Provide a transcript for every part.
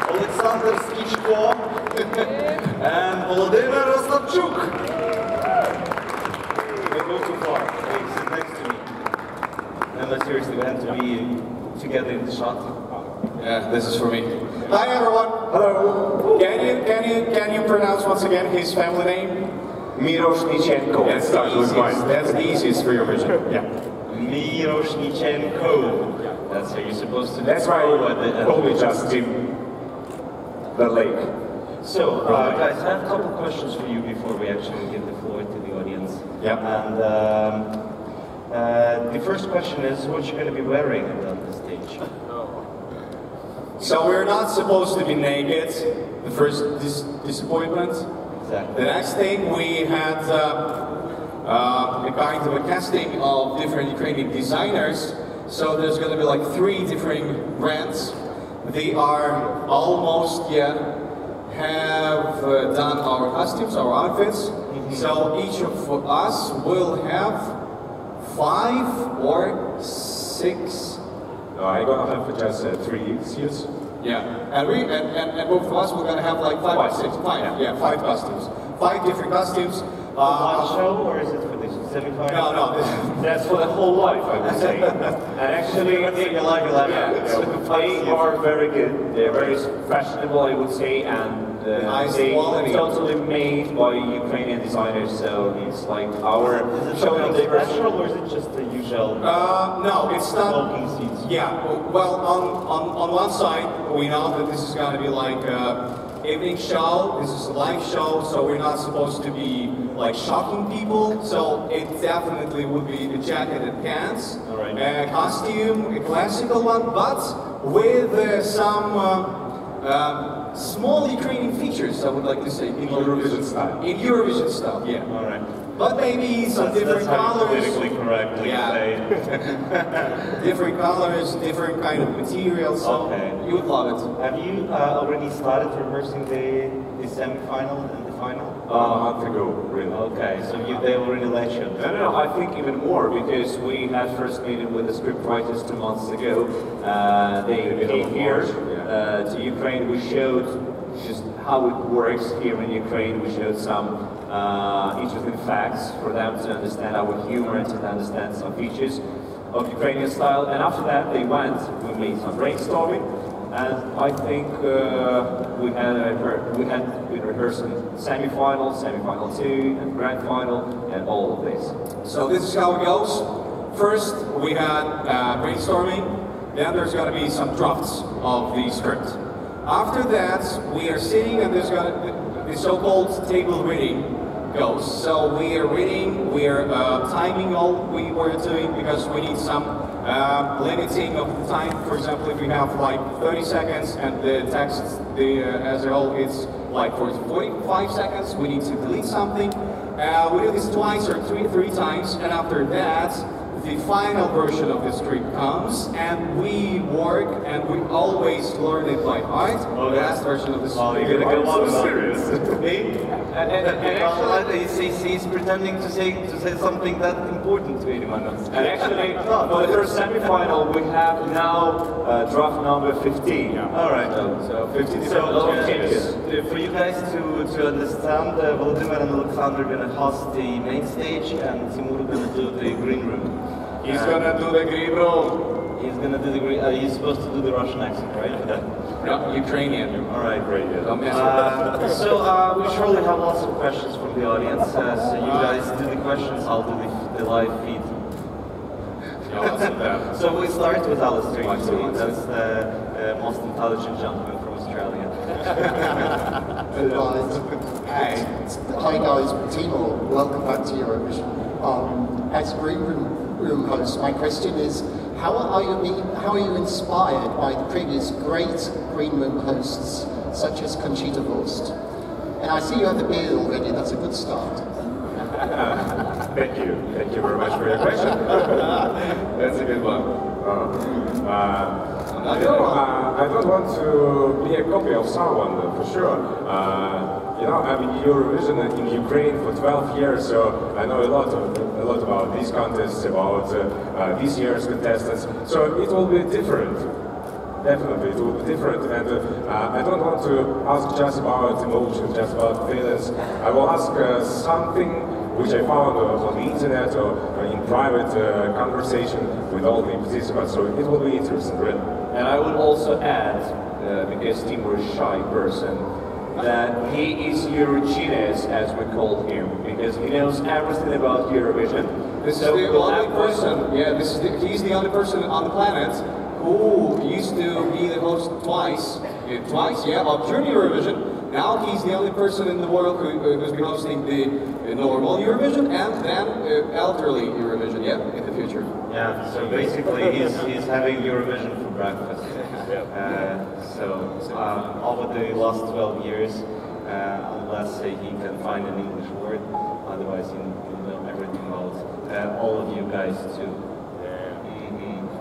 Oleksandr Skichko and Volodymyr Ostapchuk. They go too far. They sit next to me. And but seriously, we have to be together in the shot. Yeah, this is for me. Hi everyone. Hello. Can you pronounce once again his family name? Miroshnychenko. That's the easiest for Eurovision. Yeah. Miroshnychenko. That's how you're supposed to. That's right. Only just Tim. The lake. So, guys, I have a couple questions for you before we actually give the floor to the audience. Yeah. And the first question is, what you're going to be wearing on the stage? So we're not supposed to be naked. The first disappointment. Exactly. The next thing, we had a kind of a casting of different Ukrainian designers. So there's going to be like 3 different brands. They are almost, have done our costumes, our outfits. So each of us will have 5 or 6. No, I'm gonna have just 3 suits. Yeah, and both of us we're gonna have like 5 or 6, 5, yeah, 5 costumes, 5 different costumes. One show, or is it for the semi-final? No, That's for the whole life, I would say. And actually, they are very good. They're very fashionable, I would say, and quality. Totally made by Ukrainian designers. So it's like our show. Special, or is it just the usual? No, it's not. Smoking seats. Yeah, well, on one side, we know that this is going to be like evening show. This is a live show, so we're not supposed to be like shocking people. So it definitely would be a jacket and pants, a costume, a classical one, but with some small Ukrainian features, I would like to say, in Eurovision style. In Eurovision style, yeah. All right. But maybe some different colors. Politically correct, say. Different colors, different kind of materials. So you would love it. Have you already started rehearsing the semi-final and the final? A month ago, really. Okay, so they already let you. No, I think even more, because we had first meeting with the script writers 2 months ago. They came here to Ukraine. We showed just how it works here in Ukraine. We showed some interesting facts for them to understand our humor and to understand some features of Ukrainian style. And after that, we made some brainstorming. And I think we had been rehearsing semi-final, semi-final 2, and grand final, and all of this. So this is how it goes. First, we had brainstorming. Then there's going to be some drafts of the script. After that, we are sitting, and there's going to the so-called table reading goes. So we are reading, we are timing all we were doing, because we need some limiting of the time. For example, if we have like 30 seconds and the text as a whole is like for 45 seconds, we need to delete something. We do this twice or three times, and after that, the final version of the script comes, and we work, and we always learn it by heart. The last version of the script. Oh, you're gonna go on serious. And actually, he's pretending to say something that important to anyone else. And actually, for the first semi-final, we have now draft number 15. All right. So 15 So changes. for you guys to understand, Volodymyr and Oleksandr are going to host the main stage, and Timur is going to do the green room. He's gonna do the green room. He's going to do the green. He's supposed to do the Russian accent, right? No, Ukrainian. All right, Great. Don't mess so we surely have lots of questions from the audience. So you guys do the questions. I'll do the live feed. So we start with Alistair. That's the most intelligent gentleman from Australia. Hi guys, Timur, welcome back to Eurovision. As green room host, my question is, how are you inspired by the previous great green room hosts, such as Conchita Wurst? And I see you have the beard already, that's a good start. Thank you very much for your question. That's a good one. I don't want to be a copy of someone, for sure. I'm in Eurovision in Ukraine for 12 years, so I know a lot about these contests, about this year's contestants. So it will be different definitely, it will be different. And I don't want to ask just about emotions, just about feelings. I will ask something which I found on the internet or in private conversation with all the participants. So it will be interesting, really. And I would also add, because Timur is a shy person, that he is Eurogenius, as we call him, because he knows everything about Eurovision. This is the only person, yeah, he's the only person on the planet who used to be the host twice, of Junior Eurovision. Now he's the only person in the world who's been hosting the normal Eurovision and then elderly Eurovision, in the future. Yeah, so basically he's having Eurovision for breakfast. Over the last 12 years, unless he can find an English word, otherwise he will know everything about all of you guys too.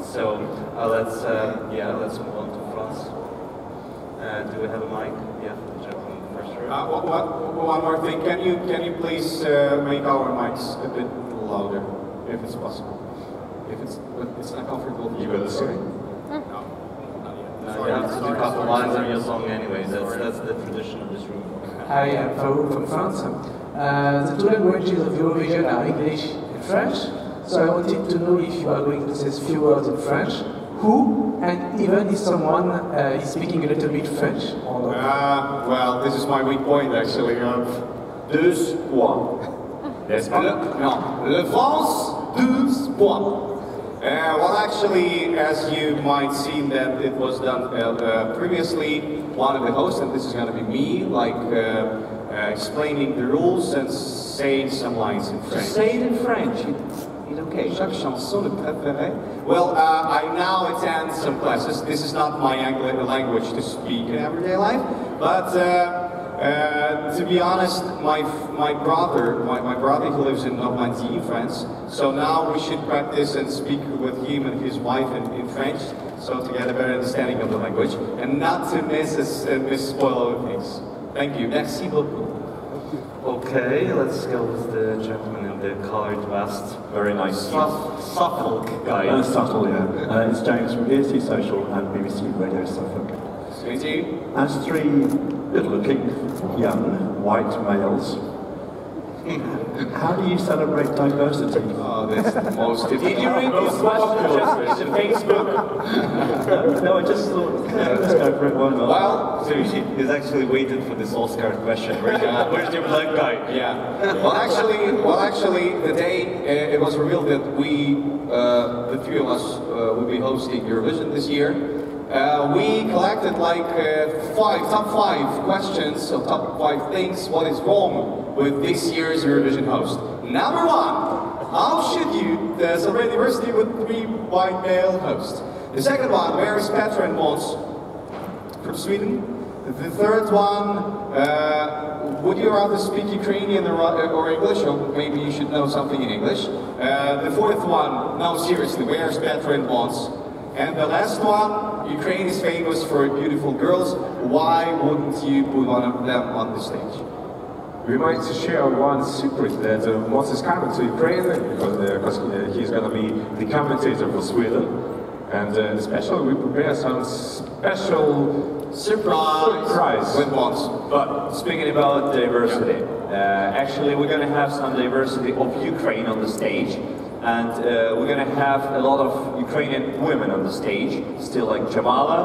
So let's move on to France. Do we have a mic? Yeah, the gentleman in the first row. One more thing, can you please make our mics a bit louder, if it's possible? If it's not comfortable. You will sing? No. You have to do a couple lines on your song anyways, that's the tradition of this room. Hi, I'm Farouk from France. The two languages of Eurovision are English and French, so I wanted to know if you are going to say a few words in French, who, and even if someone is speaking a little bit French or not. Well, this is my weak point actually. Deux points. N'est-ce pas? No, Le France, 12 points. Well, actually, as you might see that it was done previously, one of the hosts, and this is going to be me, explaining the rules and saying some lines in French. Say it in French. It's okay. Chaque chanson de préféré. Well, I now attend some classes. This is not my language to speak in everyday life, but to be honest, my brother who lives in Normandy, France, so now we should practice and speak with him and his wife in French, so to get a better understanding of the language, and not to spoil other things. Thank you. Merci beaucoup. Okay, let's go with the gentleman in the colored vest. Very nice. Suffolk guy. Subtle, yeah. It's James from ESC Social and BBC Radio Suffolk. Thank you. As three good-looking, young, white males, how do you celebrate diversity? Oh, that's the most Did you read this question just in Facebook? No, I just thought, let's go for it, why not? Well, So he's actually waited for this Oscar question. Where's your black guy? yeah. Well, actually, the day it was revealed that the three of us will be hosting Eurovision this year, we collected top five questions, or top 5 things. What is wrong with this year's Eurovision host? Number 1, how should you celebrate diversity with 3 white male hosts? The second one, where is Petra and Måns from Sweden? The third one, would you rather speak Ukrainian or English, or maybe you should know something in English? The fourth one, no, seriously, where is Petra and Måns? And the last one, Ukraine is famous for beautiful girls. Why wouldn't you put one of them on the stage? We might share one secret that Måns is coming to Ukraine because he's going to be the commentator for Sweden. And especially we prepare some special surprise with Måns. But speaking about diversity, actually we're going to have some diversity of Ukraine on the stage. And we're going to have a lot of Ukrainian women on the stage, still like Jamala,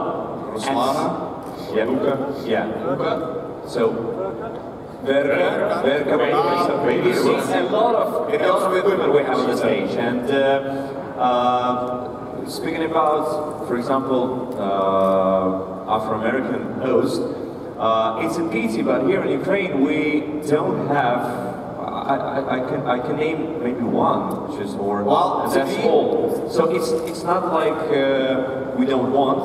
Ruslana, Luka. So, Verka, you see a lot of women we have on the stage. And speaking about, for example, Afro-American host, it's a pity, but here in Ukraine we don't have. I can name maybe one, just or and that's all. So it's not like we don't want.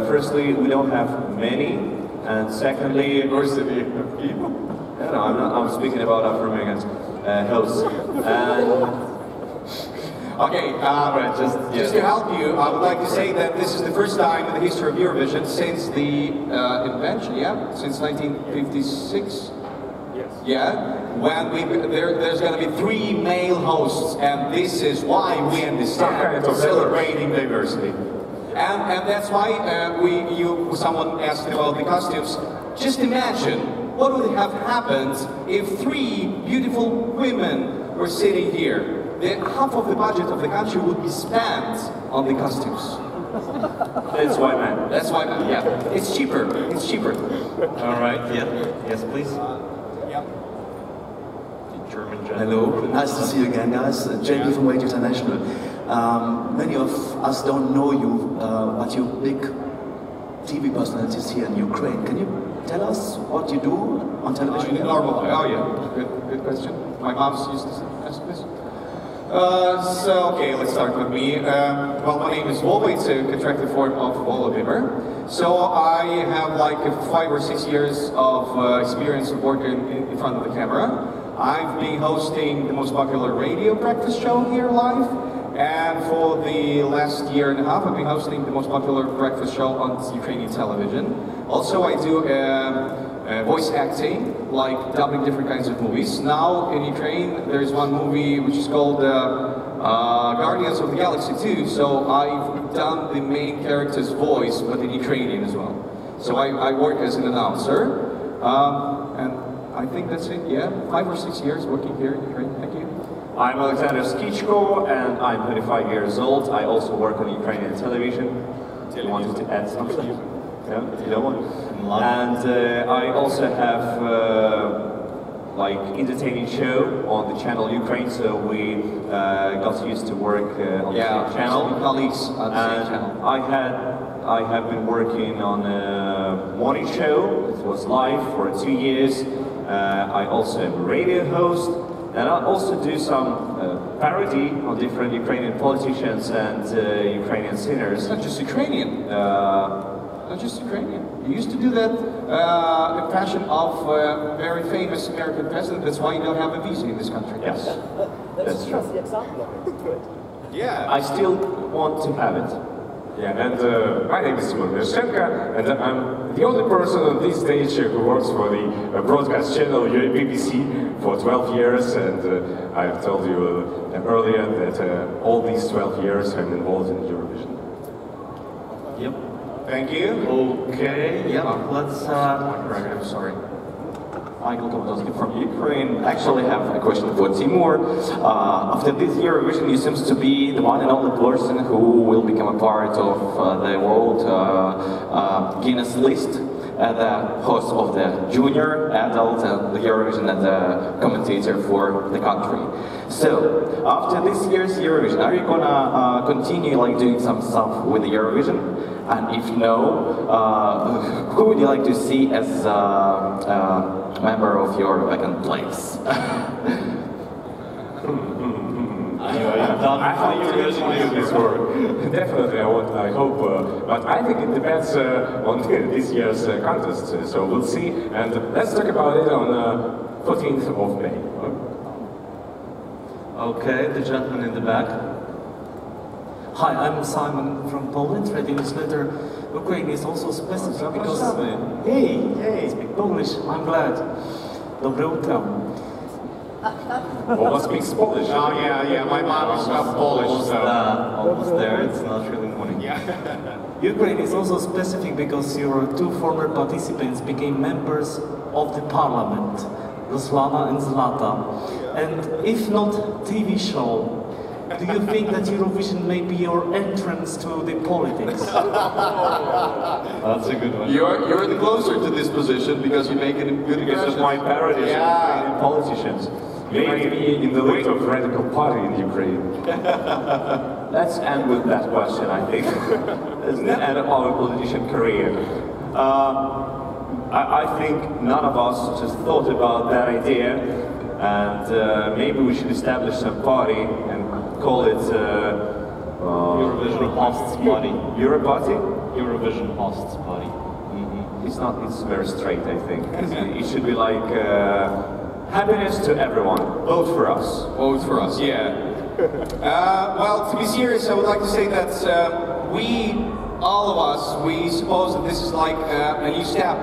Firstly, we don't have many, and secondly, diversity of people. No, I'm speaking about Afro-Americans hosts. Okay, just to help you, I would like to say that this is the first time in the history of Eurovision since the invention, since 1956. Yeah, when there's going to be 3 male hosts, and this is why we understand celebrating diversity. And that's why someone asked about the costumes. Just imagine what would have happened if 3 beautiful women were sitting here. Half of the budget of the country would be spent on the costumes. That's why, man. That's why, man. Yeah, it's cheaper. It's cheaper. All right. Yeah. Yes, please. German gentleman. Hello, nice to see you again, guys. JP from Wait International. Many of us don't know you, but you're big TV personalities here in Ukraine. Can you tell us what you do on television? Normally. Oh yeah, good question. My mom's used to ask this. Okay, let's start with me. Well, my name is Volodymyr, it's a contracted form of Volodymyr. So I have like 5 or 6 years of experience of working in front of the camera. I've been hosting the most popular radio breakfast show here live, and for the last year and a half I've been hosting the most popular breakfast show on Ukrainian television. Also I do voice acting, like dubbing different kinds of movies. Now in Ukraine there is one movie which is called Guardians of the Galaxy 2, so I've done the main character's voice, but in Ukrainian as well. So I work as an announcer, and I think that's it, yeah. 5 or 6 years working here in Ukraine. Thank you. I'm Oleksandr Skichko, and I'm 25 years old. I also work on Ukrainian television. Do you want to add something? Yeah, you don't want? And I also have like entertaining show on the channel Ukraine, so we got used to work on the same channel. Colleagues on the same channel. I have been working on a morning show. It was live for 2 years. I also am a radio host, and I also do some parody on different Ukrainian politicians and Ukrainian singers. It's not just Ukrainian. Not just Ukrainian. You used to do that impression of a very famous American president. That's why you don't have a visa in this country. Yes, that's true. Yeah. I still want to have it. Yeah, and my name is Miroshnychenko, and I'm the only person on this stage who works for the broadcast channel BBC for 12 years, and I've told you earlier that all these 12 years I'm involved in Eurovision. Yep. Thank you. Okay. Yeah. Let's. I'm sorry. Michael from Ukraine. Actually, I have a question for Timur. After this Eurovision, you seems to be the one and only person who will become a part of the World Guinness list as the host of the junior, adult, and the Eurovision as a commentator for the country. So, after this year's Eurovision, are you gonna continue like doing some stuff with the Eurovision? And if no, who would you like to see as member of your vacant place? I hope you will do this work. Definitely, I hope. But I think it depends on this year's contest, so we'll see. And let's talk about it on 14th of May. Okay, the gentleman in the back. Hi, I'm Simon from Poland, reading newsletter. Ukraine is also specific because... Hey, speak Polish, I'm glad. Dobre utro. Well, speaks Polish. Oh yeah, my mom is not Polish, so... Almost there, it's not really morning. Yeah. Ukraine is also specific because your 2 former participants became members of the parliament, Ruslana and Zlata. And if not TV show, do you think that Eurovision may be your entrance to the politics? That's a good one. You're the closer to this position because you make it good Because of my parodies of Ukrainian politicians. Maybe in the list of radical party in Ukraine. Let's end with that question, I think. It's the end of our politician career. I think none of us just thought about that idea, and maybe we should establish some party and call it Eurovision hosts party. Europarty? Eurovision hosts party. It's very straight, I think. It should be like happiness to everyone. Vote for us. Vote for us, yeah. Well, to be serious, I would like to say that all of us, we suppose that this is like a new step,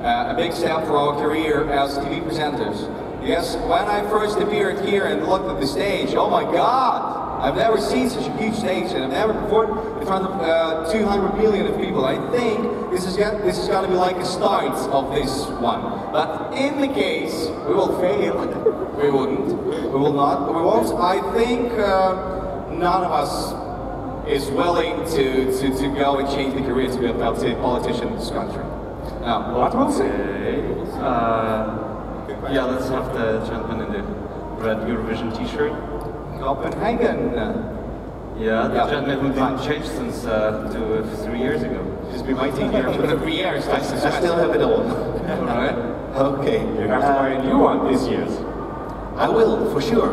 a big step for our career as TV presenters. Yes, when I first appeared here and looked at the stage, oh my God, I've never seen such a huge stage, and I've never performed in front of 200 million of people. I think this is going to be like a start of this one. But in the case we will fail, we wouldn't, we will not, we won't. I think none of us is willing to go and change the career to be a politician in this country. What will say? Yeah, let's have the gentleman in the red Eurovision t-shirt. Copenhagen. Yeah, the gentleman who didn't change since 3 years ago. It's been waiting here for 3 years. I still have it all. Alright. Okay. You have to buy a new one this year. I will, for sure.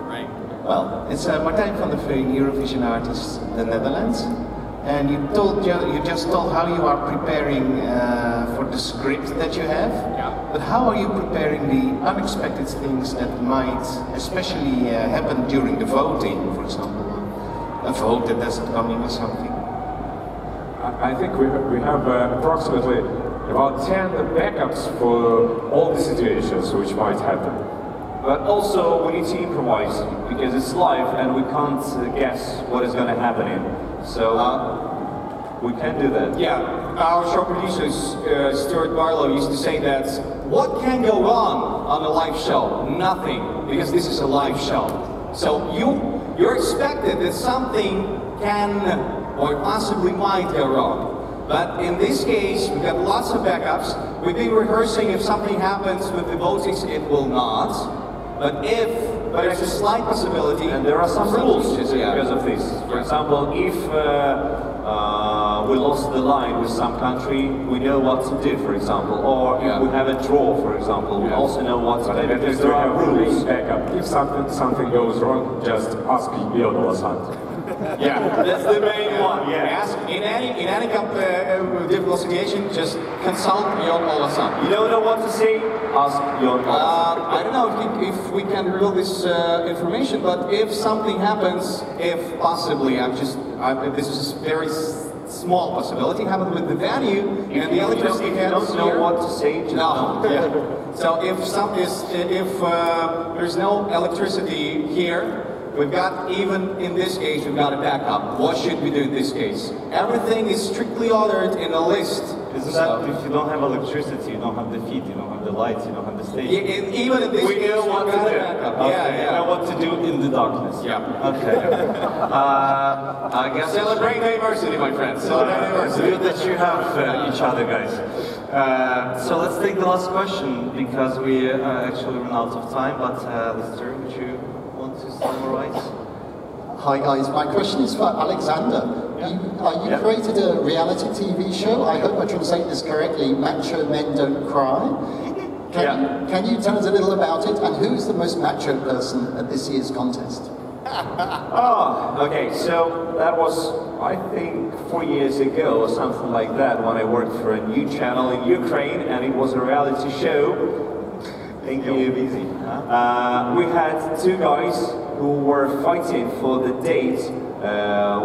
Right. Well, it's Martijn van der Veen, Eurovision artist, the Netherlands. And you just told how you are preparing for the script that you have. Yeah. But how are you preparing the unexpected things that might especially happen during the voting, for example? A vote that doesn't come in or something. I think we have approximately about 10 backups for all the situations which might happen. But also we need to improvise because it's live and we can't guess what is going to happen in. So we can do that. Yeah, our show producers, Stuart Barlow, used to say that what can go wrong on a live show? Nothing, because this is a live show. So you're expected that something can or possibly might go wrong. But in this case, we've got lots of backups. We've been rehearsing if something happens with the votings, it will not. But if there's a slight possibility, and there are some rules because of this. For example, if we lost the line with some country, we know what to do, for example. Or if we have a draw, for example, we also know what to do because there are rules. Backup. If something goes wrong, just ask Oleksandr. Yeah, that's the main one. Yeah. Ask in any difficult situation, just consult Oleksandr. You don't know what to say? Ask Oleksandr. I don't know if we can reveal this information, but if something happens, if possibly, this is a very small possibility, happened with the venue and the electricity don't know what to say. No. Yeah. So if there's no electricity here. We've got, even in this case, we've got a backup. What should we do in this case? Everything is strictly ordered in a list. Isn't that if you don't have electricity, you don't have the feed, you don't have the lights, you don't have the stage? Yeah, even in this case, know what to do. Okay, You know what to do in the darkness. Yeah. Okay. I guess celebrate diversity, my friends. Celebrate diversity. Good that you have each other, guys. So let's take the last question because we actually run out of time. But Lester, would you want to summarize? Hi guys, my question is for Alexander. You created a reality TV show, I hope I translate this correctly, Macho Men Don't Cry. Can you tell us a little about it, and who's the most macho person at this year's contest? Okay, so that was, I think, 4 years ago or something like that when I worked for a new channel in Ukraine, and it was a reality show. Thank you, busy. We had two guys who were fighting for the date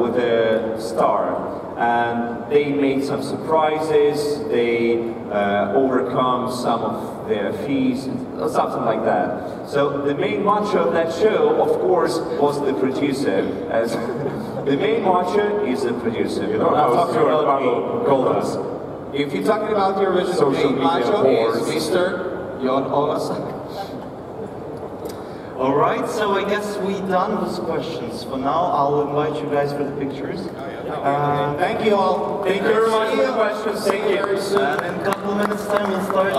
with a star, and they made some surprises, they overcome some of their fees, something like that. So the main macho of that show, of course, was the producer. As the main macho is the producer. You know how Stuart Barlow called us. If you're talking about the original main macho, is Mr. Oleksandr. Alright, so I guess we're done with questions. For now, I'll invite you guys for the pictures. Thank you all. Thank you very much for the questions. Thank you. And in a couple of minutes time, we'll start.